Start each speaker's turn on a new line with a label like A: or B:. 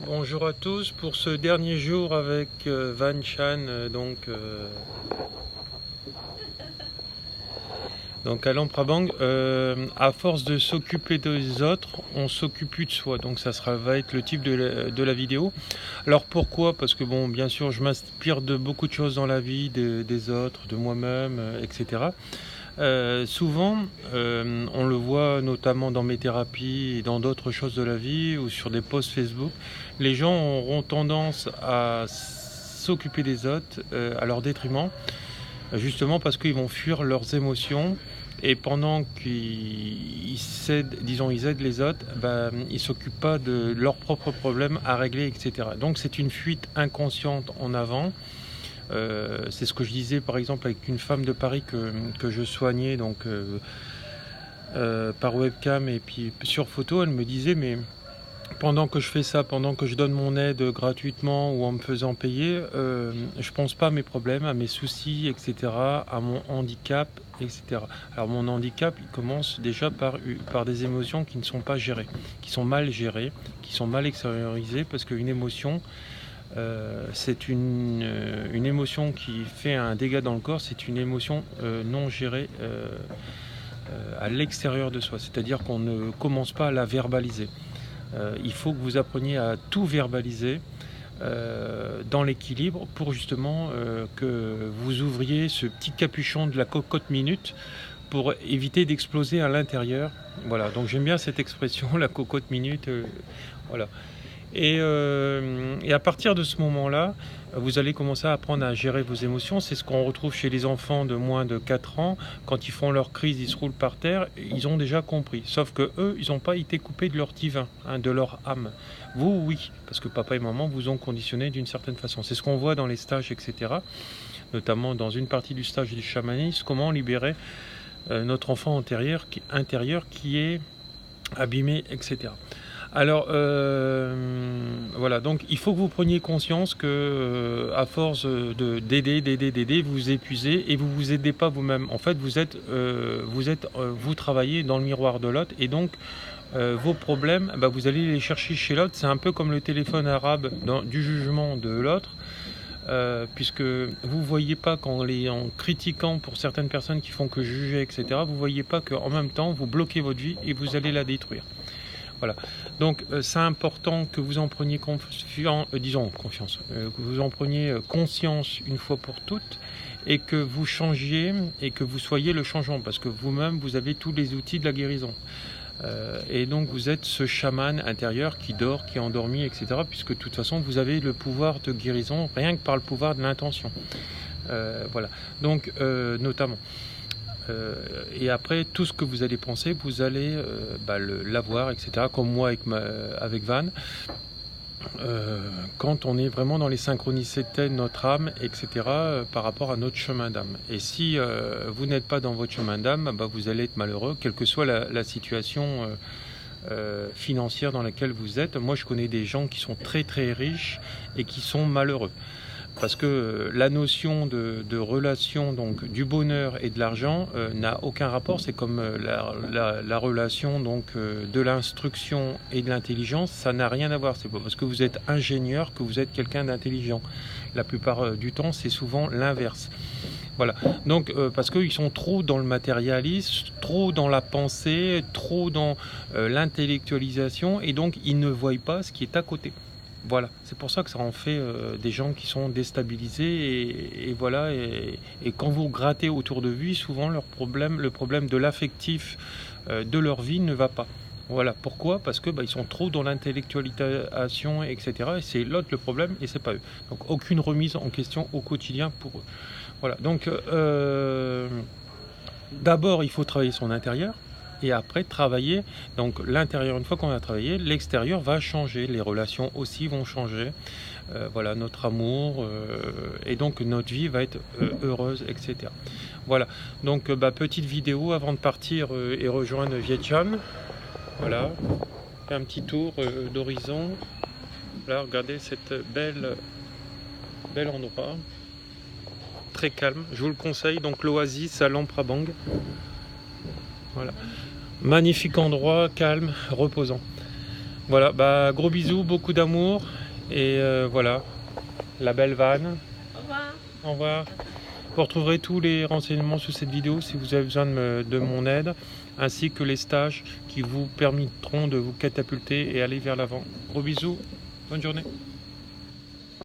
A: Bonjour à tous pour ce dernier jour avec Van Chan, donc à Lamprabang. À force de s'occuper des autres, on s'occupe plus de soi, donc va être le type de la vidéo. Alors pourquoi? Parce que bon, bien sûr, je m'inspire de beaucoup de choses dans la vie, des autres, de moi-même, etc. Souvent, on le voit notamment dans mes thérapies et dans d'autres choses de la vie ou sur des posts Facebook, les gens auront tendance à s'occuper des autres à leur détriment, justement parce qu'ils vont fuir leurs émotions et pendant qu'ils ils aident les autres, ils ne s'occupent pas de leurs propres problèmes à régler, etc. Donc c'est une fuite inconsciente en avant. C'est ce que je disais par exemple avec une femme de Paris que je soignais par webcam et puis sur photo. Elle me disait mais pendant que je fais ça, pendant que je donne mon aide gratuitement ou en me faisant payer, je pense pas à mes problèmes, à mes soucis, etc., à mon handicap, etc. Alors mon handicap, il commence déjà par des émotions qui ne sont pas gérées, qui sont mal gérées, qui sont mal extériorisées, parce qu'une émotion, c'est une émotion qui fait un dégât dans le corps, c'est une émotion non gérée à l'extérieur de soi, c'est-à-dire qu'on ne commence pas à la verbaliser. Il faut que vous appreniez à tout verbaliser dans l'équilibre pour justement que vous ouvriez ce petit capuchon de la cocotte minute pour éviter d'exploser à l'intérieur. Voilà, donc j'aime bien cette expression, la cocotte minute. Voilà. Et à partir de ce moment-là, vous allez commencer à apprendre à gérer vos émotions. C'est ce qu'on retrouve chez les enfants de moins de 4 ans. Quand ils font leur crise, ils se roulent par terre, ils ont déjà compris. Sauf que eux, ils n'ont pas été coupés de leur divin, de leur âme. Vous, oui, parce que papa et maman vous ont conditionné d'une certaine façon. C'est ce qu'on voit dans les stages, etc. Notamment dans une partie du stage du chamanisme, comment libérer notre enfant intérieur qui est abîmé, etc. Alors voilà, donc il faut que vous preniez conscience que à force d'aider, vous vous épuisez et vous aidez pas vous-même. En fait, vous travaillez dans le miroir de l'autre et donc vos problèmes, vous allez les chercher chez l'autre. C'est un peu comme le téléphone arabe du jugement de l'autre. Puisque vous ne voyez pas en critiquant pour certaines personnes qui font que juger, etc., vous ne voyez pas qu'en même temps, vous bloquez votre vie et vous allez la détruire. Voilà. Donc c'est important que vous en preniez confiance, que vous en preniez conscience une fois pour toutes et que vous changiez et que vous soyez le changement parce que vous-même vous avez tous les outils de la guérison. Et donc vous êtes ce chaman intérieur qui dort, qui est endormi, etc. Puisque de toute façon vous avez le pouvoir de guérison rien que par le pouvoir de l'intention. Voilà. Donc notamment. Et après, tout ce que vous allez penser, vous allez l'avoir, etc. Comme moi avec Van. Quand on est vraiment dans les synchronicités de notre âme, etc., par rapport à notre chemin d'âme. Et si vous n'êtes pas dans votre chemin d'âme, vous allez être malheureux, quelle que soit la situation financière dans laquelle vous êtes. Moi, je connais des gens qui sont très très riches et qui sont malheureux. Parce que la notion de relation, donc du bonheur et de l'argent, n'a aucun rapport. C'est comme la relation de l'instruction et de l'intelligence, ça n'a rien à voir. C'est pas parce que vous êtes ingénieur que vous êtes quelqu'un d'intelligent. La plupart du temps, c'est souvent l'inverse. Voilà. Donc, parce qu'ils sont trop dans le matérialisme, trop dans la pensée, trop dans l'intellectualisation, et donc ils ne voient pas ce qui est à côté. Voilà, c'est pour ça que ça en fait des gens qui sont déstabilisés et voilà. Et quand vous grattez autour de lui, souvent le problème de l'affectif de leur vie ne va pas. Voilà, pourquoi? Parce que ils sont trop dans l'intellectualisation, etc. Et c'est l'autre le problème et c'est pas eux. Donc aucune remise en question au quotidien pour eux. Voilà, donc d'abord il faut travailler son intérieur. Et après travailler, donc l'intérieur, une fois qu'on a travaillé, l'extérieur va changer, les relations aussi vont changer, voilà, notre amour, et donc notre vie va être heureuse, etc. Voilà, donc petite vidéo avant de partir et rejoindre Vietnam. Voilà, un petit tour d'horizon. Là, regardez cette bel endroit, très calme, je vous le conseille, donc l'Oasis à Lamprabang. Voilà. Magnifique endroit, calme, reposant. Voilà, bah gros bisous, beaucoup d'amour et voilà, la belle vanne.
B: Au revoir.
A: Au revoir. Vous retrouverez tous les renseignements sous cette vidéo si vous avez besoin de mon aide, ainsi que les stages qui vous permettront de vous catapulter et aller vers l'avant. Gros bisous, bonne journée.